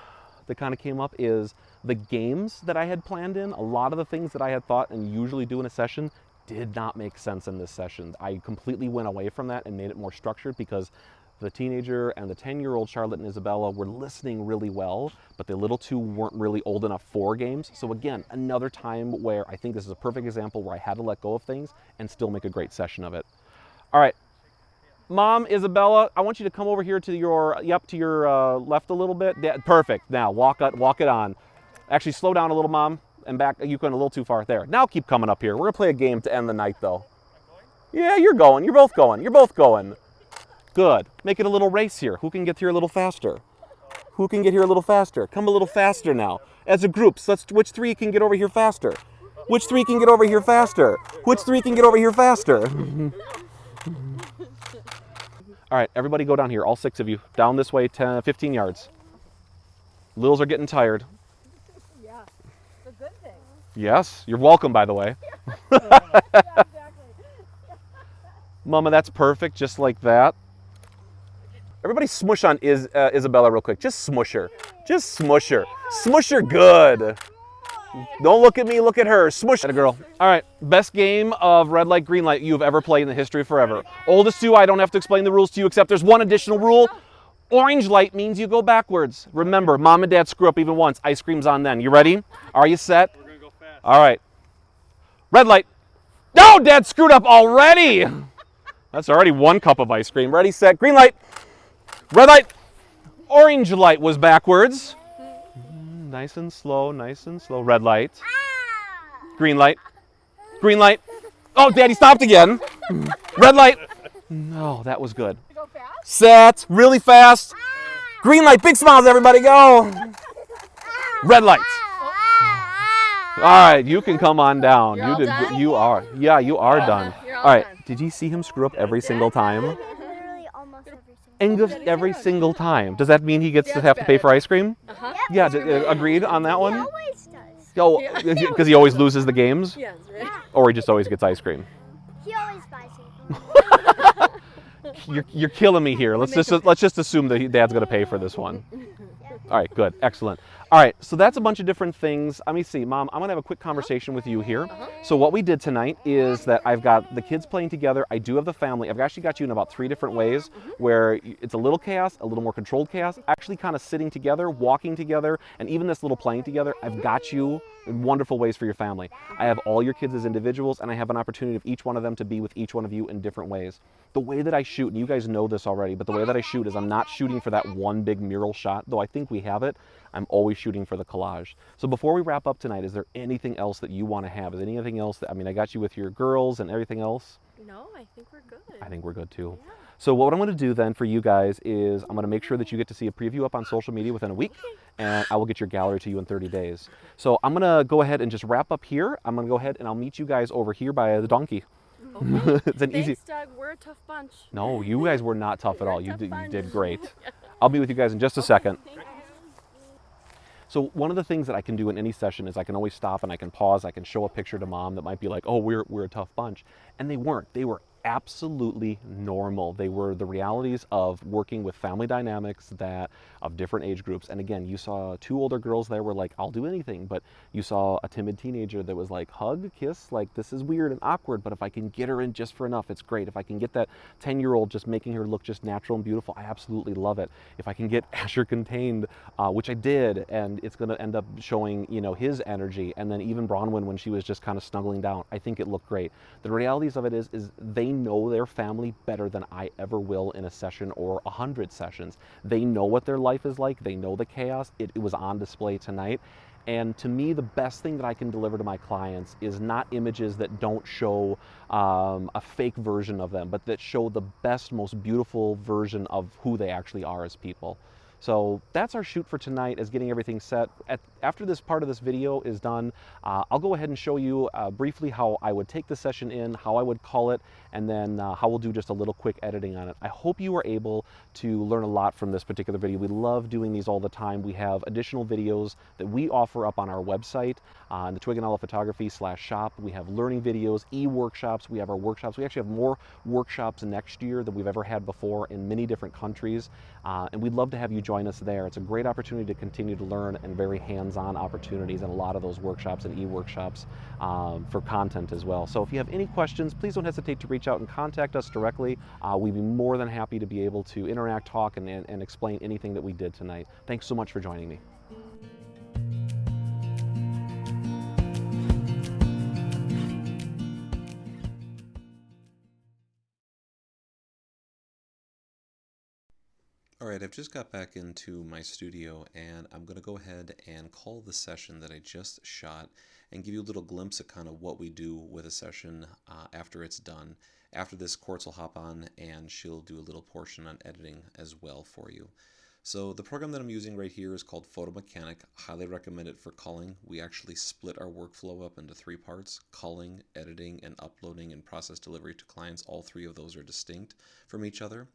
that kind of came up is the games that I had planned in. A lot of the things that I had thought and usually do in a session did not make sense in this session. I completely went away from that and made it more structured because the teenager and the 10-year-old Charlotte and Isabella were listening really well, but the little two weren't really old enough for games. So again, another time where I think this is a perfect example where I had to let go of things and still make a great session of it. All right. Mom, Isabella, I want you to come over here to your, to your left a little bit. Yeah, perfect. Now, walk it on. Actually, slow down a little, Mom, and back. You went a little too far there. Now keep coming up here. We're going to play a game to end the night, though. Yeah, you're going. You're both going. You're both going. Good. Make it a little race here. Who can get here a little faster? Who can get here a little faster? Come a little faster now. As a group, so which three can get over here faster? Which three can get over here faster? Which three can get over here faster? All right, everybody go down here, all 6 of you. Down this way, 15 yards. Littles are getting tired. Yeah, it's a good thing. Yes, you're welcome, by the way. Yeah, exactly. Mama, that's perfect, just like that. Everybody smush on Isabella real quick. Just smush her. Just smush her. Smush her good. Don't look at me, look at her. Smush that girl. All right, best game of red light, green light you've ever played in the history of forever. Oldest two, I don't have to explain the rules to you, except there's one additional rule. Orange light means you go backwards. Remember, Mom and Dad screw up even once. Ice cream's on then. You ready? Are you set? We're gonna go fast. All right. Red light. No, Dad screwed up already. That's already 1 cup of ice cream. Ready, set, green light. Red light. Orange light was backwards. Nice and slow, nice and slow. Red light. Green light. Green light. Oh, Daddy stopped again. Red light. No, that was good. Go fast? Set, really fast. Green light, big smiles, everybody, go. Red light. All right, you can come on down. You're all done? You are. Yeah, you are done. You're All right, done. did you see him screw up every single time? Literally almost every single And goes every single time. Does that mean he gets to have to pay for ice cream? Uh-huh. Yeah, agreed on that He one? always does. Oh, because he always loses the games? Yes, right. Or he just always gets ice cream? He always buys it. You're killing me here. Let's just assume that Dad's going to pay for this one. All right, good, excellent. All right, so that's a bunch of different things. Let me see, Mom, I'm going to have a quick conversation with you here. So what we did tonight is that I've got the kids playing together. I do have the family. I've actually got you in about 3 different ways where it's a little chaos, a little more controlled chaos, actually kind of sitting together, walking together, and even this little playing together. I've got you in wonderful ways for your family. I have all your kids as individuals, and I have an opportunity of each one of them to be with each one of you in different ways. The way that I shoot, and you guys know this already, but the way that I shoot is I'm not shooting for that one big mural shot, though I think we have it. I'm always shooting for the collage. So before we wrap up tonight, is there anything else that you want to have? Is there anything else that, I got you with your girls and everything else? No, I think we're good. I think we're good too. Yeah. So what I'm going to do then for you guys is I'm going to make sure that you get to see a preview up on social media within a week, and I will get your gallery to you in 30 days. So I'm going to go ahead and just wrap up here. I'm going to go ahead and I'll meet you guys over here by the donkey. Okay. It's an Thanks, easy. Doug. We're a tough bunch. No, you guys were not tough at all. You Tough did bunch. great. I'll be with you guys in just a second. Thank you. So one of the things that I can do in any session is I can always stop and I can pause. I can show a picture to Mom that might be like, oh, we're a tough bunch. And they weren't. They were absolutely normal. They were the realities of working with family dynamics of different age groups. And again, you saw 2 older girls there were like, I'll do anything. But you saw a timid teenager that was like, hug, kiss, like this is weird and awkward, but if I can get her in just for enough, it's great. If I can get that 10-year-old just making her look just natural and beautiful, I absolutely love it. If I can get Asher contained, which I did, and it's going to end up showing, his energy, and then even Bronwyn when she was just kind of snuggling down, I think it looked great. The realities of it is they know their family better than I ever will in a session or 100 sessions. They know what their life is like. They know the chaos. It was on display tonight. And to me, the best thing that I can deliver to my clients is not images that don't show a fake version of them, but that show the best, most beautiful version of who they actually are as people. So that's our shoot for tonight, is getting everything set. After this part of this video is done, I'll go ahead and show you briefly how I would take the session in, how I would call it, and then how we'll do just a little quick editing on it. I hope you were able to learn a lot from this particular video. We love doing these all the time. We have additional videos that we offer up on our website, on the Twigganella Photography/shop. We have learning videos, e-workshops. We have our workshops. We actually have more workshops next year than we've ever had before in many different countries. And we'd love to have you join us there. It's a great opportunity to continue to learn, and very hands-on opportunities in a lot of those workshops and e-workshops for content as well. So if you have any questions, please don't hesitate to reach out and contact us directly. We'd be more than happy to be able to interact, talk, and explain anything that we did tonight. Thanks so much for joining me. All right, I've just got back into my studio, and I'm going to go ahead and call the session that I just shot and give you a little glimpse at kind of what we do with a session after it's done. After this, Quartz will hop on and she'll do a little portion on editing as well for you. So the program that I'm using right here is called Photo Mechanic. Highly recommend it for culling. We actually split our workflow up into 3 parts: culling, editing, and uploading and process delivery to clients. All 3 of those are distinct from each other.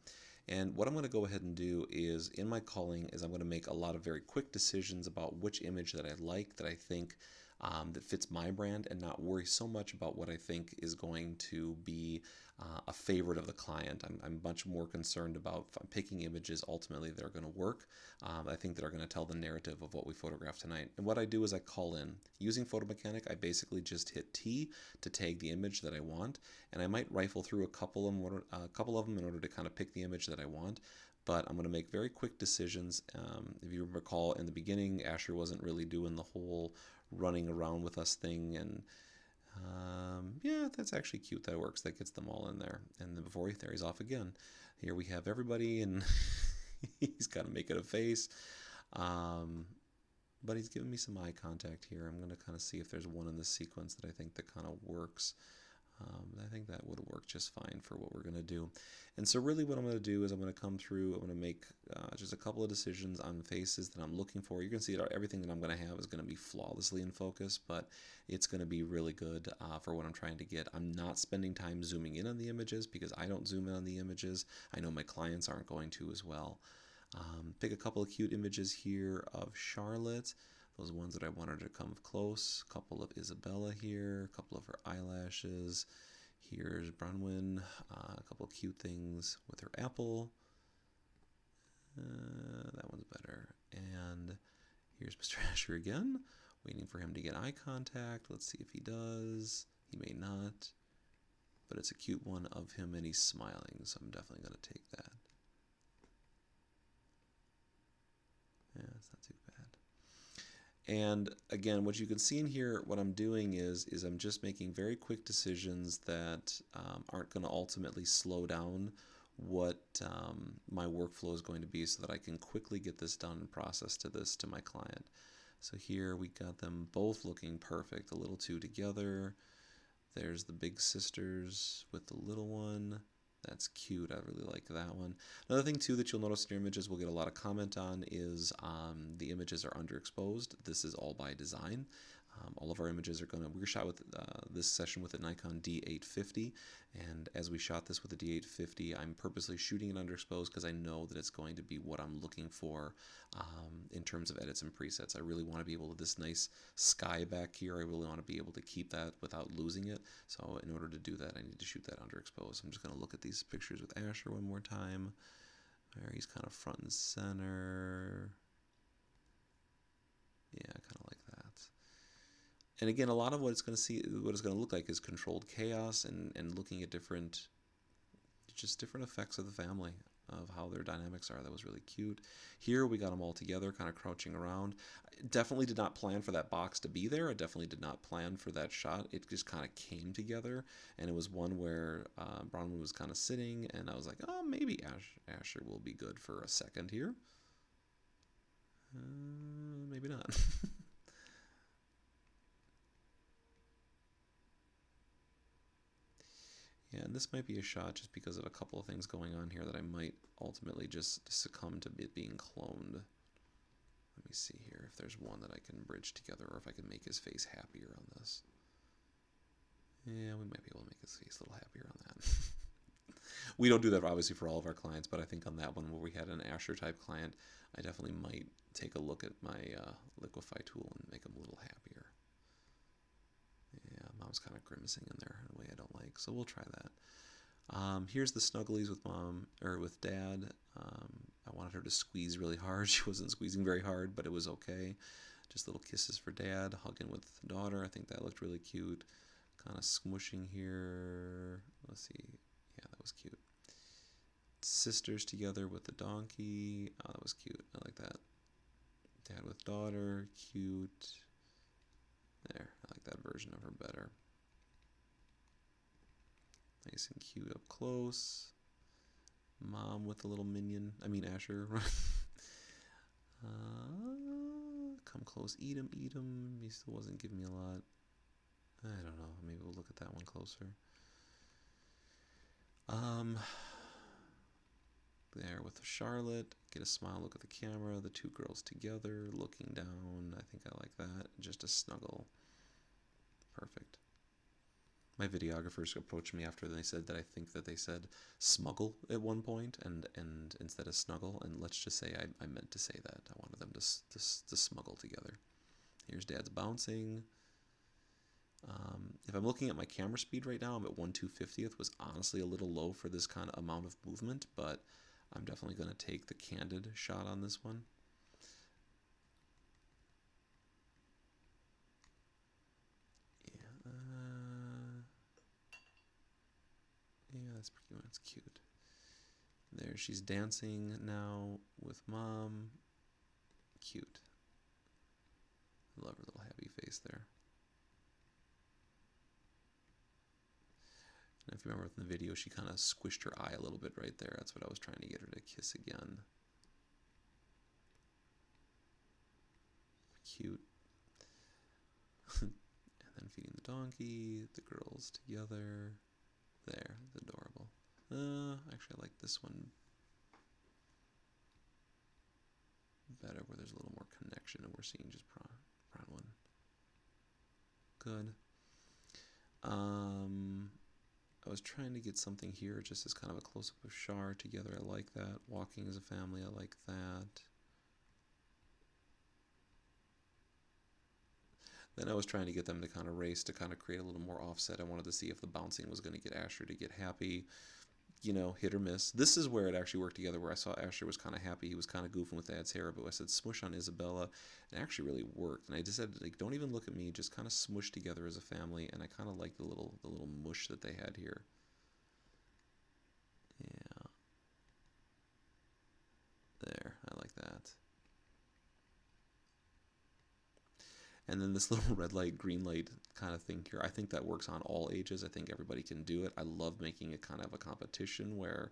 And what I'm going to go ahead and do is, in my culling, is I'm going to make a lot of very quick decisions about which image that I like, that I think that fits my brand, and not worry so much about what I think is going to be a favorite of the client. I'm much more concerned about, if I'm picking images ultimately that are going to work, I think that are going to tell the narrative of what we photographed tonight. And what I do is I call in. Using Photo Mechanic, I basically just hit T to tag the image that I want, and I might rifle through a couple of them in order to kind of pick the image that I want. But I'm going to make very quick decisions. If you recall, in the beginning, Asher wasn't really doing the whole running around with us thing, and yeah, that's actually cute. That works. That gets them all in there. And then before he's off again. Here we have everybody, and he's got to make it a face. But he's giving me some eye contact here. I'm going to kind of see if there's one in this sequence that I think that kind of works. I think that would work just fine for what we're going to do. And so really what I'm going to do is I'm going to come through, I'm going to make just a couple of decisions on faces that I'm looking for. You're going to see that everything that I'm going to have is going to be flawlessly in focus, but it's going to be really good for what I'm trying to get. I'm not spending time zooming in on the images because I don't zoom in on the images. I know my clients aren't going to as well. Pick a couple of cute images here of Charlotte. Those ones that I wanted to come close. A couple of Isabella here, a couple of her eyelashes. Here's Bronwyn, a couple of cute things with her apple. That one's better. And here's Mr. Asher again, waiting for him to get eye contact. Let's see if he does. He may not, but it's a cute one of him and he's smiling, so I'm definitely going to take that. Yeah, it's not too bad. And again, what you can see in here, what I'm doing is I'm just making very quick decisions that aren't going to ultimately slow down what my workflow is going to be, so that I can quickly get this done and process to my client. So here we got them both looking perfect, the little two together. There's the big sisters with the little one. That's cute. I really like that one. Another thing too that you'll notice in your images we'll get a lot of comment on is the images are underexposed. This is all by design. All of our images are we're shot with this session with a Nikon D850, and as we shot this with the D850, I'm purposely shooting it underexposed because I know that it's going to be what I'm looking for in terms of edits and presets. I really want to be able to, this nice sky back here, I really want to be able to keep that without losing it. So in order to do that, I need to shoot that underexposed. I'm just going to look at these pictures with Asher one more time. There, he's kind of front and center. Yeah, kind of like that. And again, a lot of what it's going to look like is controlled chaos and looking at different effects of the family, of how their dynamics are. That was really cute. Here we got them all together, kind of crouching around. I definitely did not plan for that box to be there. I definitely did not plan for that shot. It just kind of came together, and it was one where Bronwyn was kind of sitting, and I was like, oh, maybe Asher will be good for a second here. Maybe not. And this might be a shot just because of a couple of things going on here that I might ultimately just succumb to it being cloned. Let me see here if there's one that I can bridge together, or if I can make his face happier on this. Yeah, we might be able to make his face a little happier on that. We don't do that obviously for all of our clients, but I think on that one where we had an Asher type client, I definitely might take a look at my liquify tool and make him a little happier. Yeah, mom's kind of grimacing in there in a way I don't like, so we'll try that. Here's the snugglies with mom, or with dad. I wanted her to squeeze really hard. She wasn't squeezing very hard, but it was okay. Just little kisses for dad, hugging with daughter. I think that looked really cute. Kind of smushing here. Let's see. Yeah, that was cute. Sisters together with the donkey. Oh, that was cute. I like that. Dad with daughter. Cute. There. I like that version of her better. Nice and cute up close. Mom with the little minion. I mean Asher. Come close. Eat him, eat him. He still wasn't giving me a lot. I don't know. Maybe we'll look at that one closer. There with Charlotte. Get a smile, look at the camera. The two girls together, looking down. I think I like that. Just a snuggle. Perfect. My videographers approached me after they said that I think that they said smuggle at one point and instead of snuggle. And let's just say I meant to say that. I wanted them to smuggle together. Here's Dad's bouncing. If I'm looking at my camera speed right now, I'm at 1/250th, was honestly a little low for this kind of amount of movement, but I'm definitely going to take the candid shot on this one. Yeah, yeah, that's pretty much cute. There, she's dancing now with mom. Cute. Love her little happy face there. And if you remember from the video, she kind of squished her eye a little bit right there. That's what I was trying to get her to kiss again. Cute. And then feeding the donkey, the girls together. There, it's adorable. Actually, I like this one better, where there's a little more connection and we're seeing just Bronwyn. Good. I was trying to get something here just as kind of a close-up of Char together. I like that. Walking as a family, I like that. Then I was trying to get them to kind of race to kind of create a little more offset. I wanted to see if the bouncing was going to get Asher to get happy. You know, hit or miss. This is where it actually worked together, where I saw Asher was kind of happy. He was kind of goofing with Dad's hair, but I said smush on Isabella. It actually really worked. And I just said, like, don't even look at me. Just kind of smush together as a family. And I kind of like the little mush that they had here. Yeah. There. I like that. And then this little red light, green light kind of thing here. I think that works on all ages. I think everybody can do it. I love making it kind of a competition where,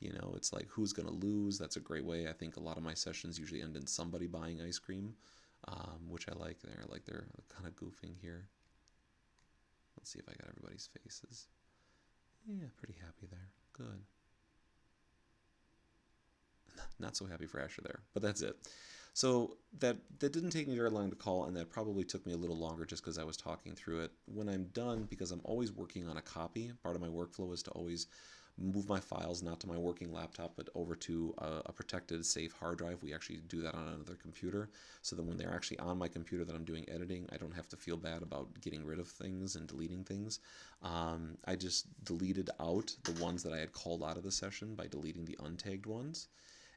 you know, it's like who's going to lose. That's a great way. I think a lot of my sessions usually end in somebody buying ice cream, which I like there. Like they're kind of goofing here. Let's see if I got everybody's faces. Yeah, pretty happy there. Good. Not so happy for Asher there, but that's it. So that didn't take me very long to call, and that probably took me a little longer just because I was talking through it. When I'm done, because I'm always working on a copy, part of my workflow is to always move my files not to my working laptop but over to a protected safe hard drive. We actually do that on another computer, so that when they're actually on my computer that I'm doing editing, I don't have to feel bad about getting rid of things and deleting things. I just deleted out the ones that I had called out of the session by deleting the untagged ones.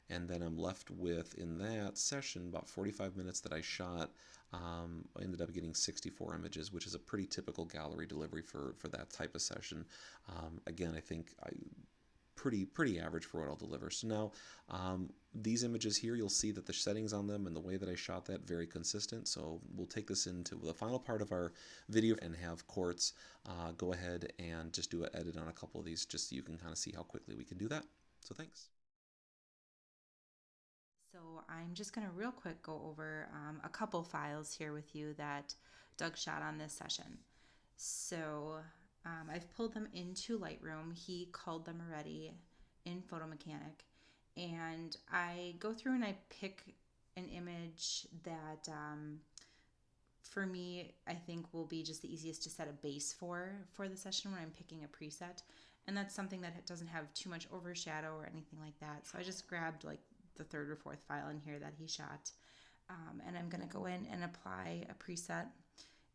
And then I'm left with, in that session, about 45 minutes that I shot. I ended up getting 64 images, which is a pretty typical gallery delivery for that type of session. Again, I think pretty average for what I'll deliver. So now, these images here, you'll see that the settings on them and the way that I shot that, very consistent. So we'll take this into the final part of our video and have Quartz go ahead and just do an edit on a couple of these, just so you can kind of see how quickly we can do that. So thanks. So I'm just going to real quick go over a couple files here with you that Doug shot on this session. So I've pulled them into Lightroom. He culled them already in Photo Mechanic. And I go through and I pick an image that for me, I think will be just the easiest to set a base for the session when I'm picking a preset. And that's something that doesn't have too much overshadow or anything like that. So I just grabbed like the third or fourth file in here that he shot. And I'm going to go in and apply a preset.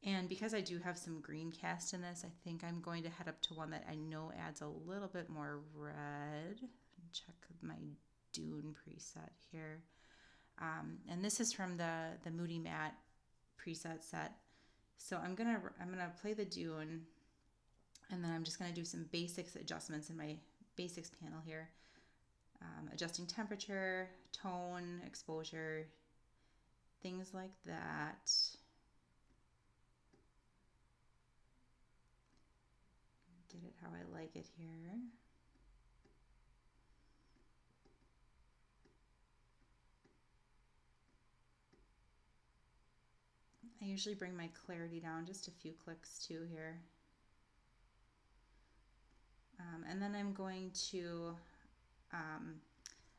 And because I do have some green cast in this, I think I'm going to head up to one that I know adds a little bit more red. Check my Dune preset here. And this is from the Moody Matte preset set. So I'm gonna play the Dune, and then I'm just gonna do some basics adjustments in my basics panel here. Adjusting temperature, tone, exposure, things like that. Get it how I like it here. I usually bring my clarity down just a few clicks too here. And then I'm going to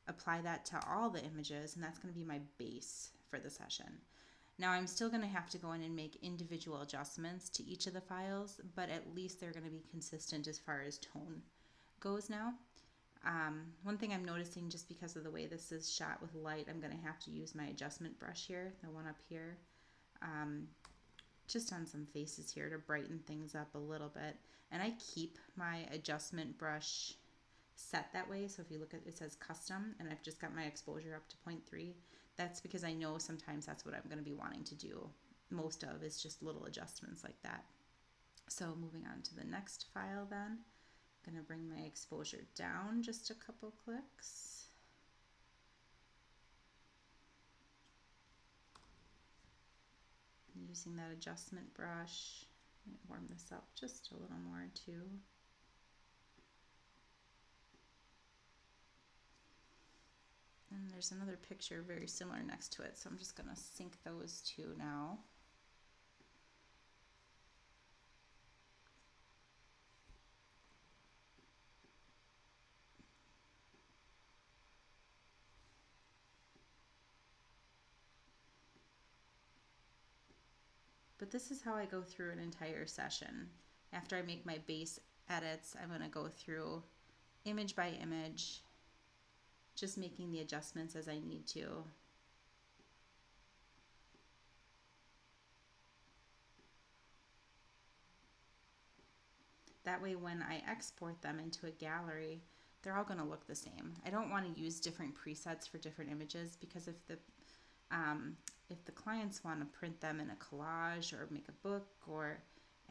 apply that to all the images, and that's going to be my base for the session. Now I'm still going to have to go in and make individual adjustments to each of the files, but at least they're going to be consistent as far as tone goes now. One thing I'm noticing, just because of the way this is shot with light, I'm going to have to use my adjustment brush here, the one up here, just on some faces here to brighten things up a little bit. And I keep my adjustment brush set that way. So if you look at it, says custom, and I've just got my exposure up to 0.3. That's because I know sometimes that's what I'm going to be wanting to do. Most of is just little adjustments like that. So moving on to the next file then, I'm going to bring my exposure down just a couple clicks. Using that adjustment brush, warm this up just a little more too. And there's another picture very similar next to it, so I'm just going to sync those two now. But this is how I go through an entire session. After I make my base edits, I'm going to go through image by image, just making the adjustments as I need to. That way when I export them into a gallery, they're all going to look the same. I don't want to use different presets for different images, because if the clients want to print them in a collage or make a book or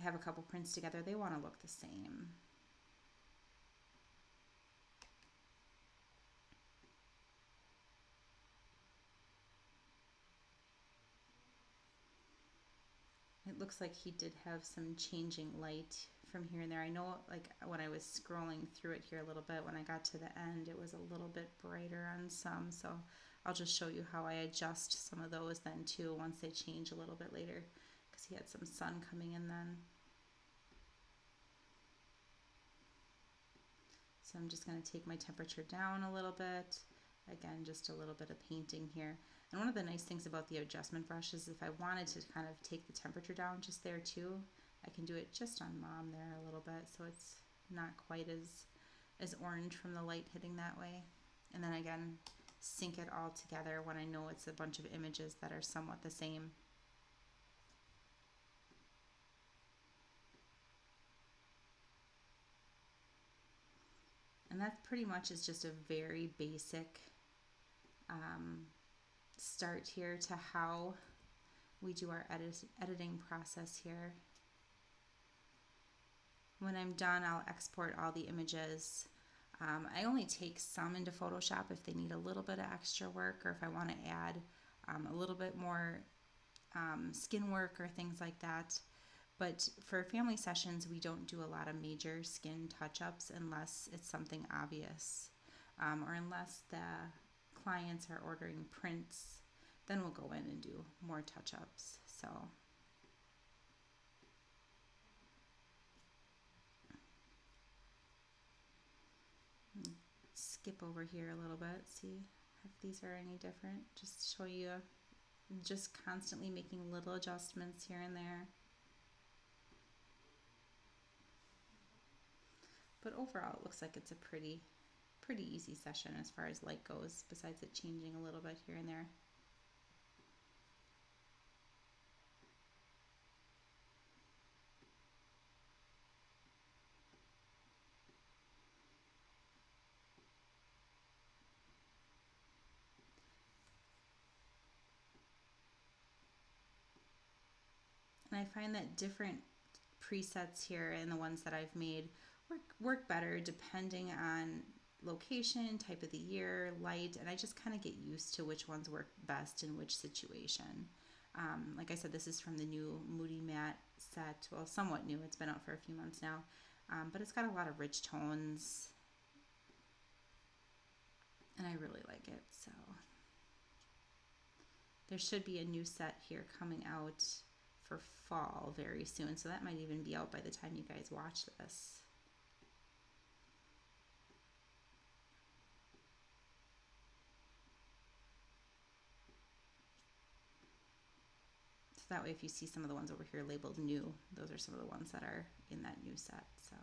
have a couple prints together, they want to look the same. It looks like he did have some changing light from here and there. I know, like, when I was scrolling through it here a little bit, when I got to the end, it was a little bit brighter on some, so I'll just show you how I adjust some of those then too once they change a little bit later, because he had some sun coming in then. So I'm just going to take my temperature down a little bit. Again, just a little bit of painting here. And one of the nice things about the adjustment brush is if I wanted to kind of take the temperature down just there too, I can do it just on mom there a little bit, so it's not quite as orange from the light hitting that way. And then again, sync it all together when I know it's a bunch of images that are somewhat the same. And that pretty much is just a very basic start here to how we do our editing process here. When I'm done, I'll export all the images. I only take some into Photoshop if they need a little bit of extra work, or if I want to add a little bit more skin work or things like that. But for family sessions, we don't do a lot of major skin touch-ups unless it's something obvious, or unless the clients are ordering prints, then we'll go in and do more touch-ups. So skip over here a little bit, see if these are any different. Just show you, just constantly making little adjustments here and there. But overall, it looks like it's a pretty easy session as far as light goes, besides it changing a little bit here and there. And I find that different presets here and the ones that I've made work better depending on location, type of the year, light, and I just kind of get used to which ones work best in which situation. Like I said, this is from the new Moody Matte set. Well, somewhat new. It's been out for a few months now, but it's got a lot of rich tones, and I really like it. So there should be a new set here coming out for fall very soon, so that might even be out by the time you guys watch this. So that way, if you see some of the ones over here labeled new, those are some of the ones that are in that new set. So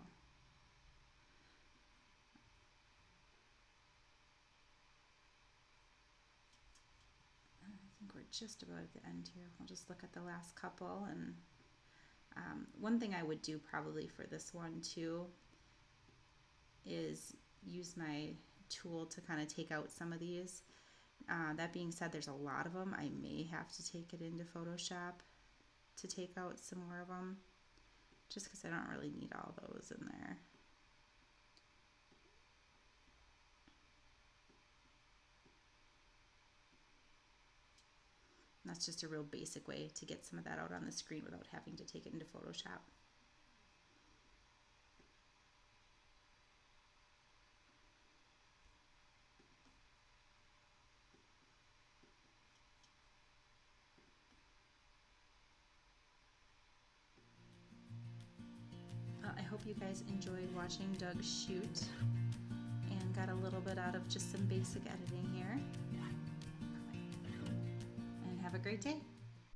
I think we're just about at the end here. We'll just look at the last couple. And one thing I would do probably for this one too is use my tool to kind of take out some of these. That being said, there's a lot of them. I may have to take it into Photoshop to take out some more of them, just because I don't really need all those in there. And that's just a real basic way to get some of that out on the screen without having to take it into Photoshop. I hope you guys enjoyed watching Doug shoot and got a little bit out of just some basic editing here. And have a great day.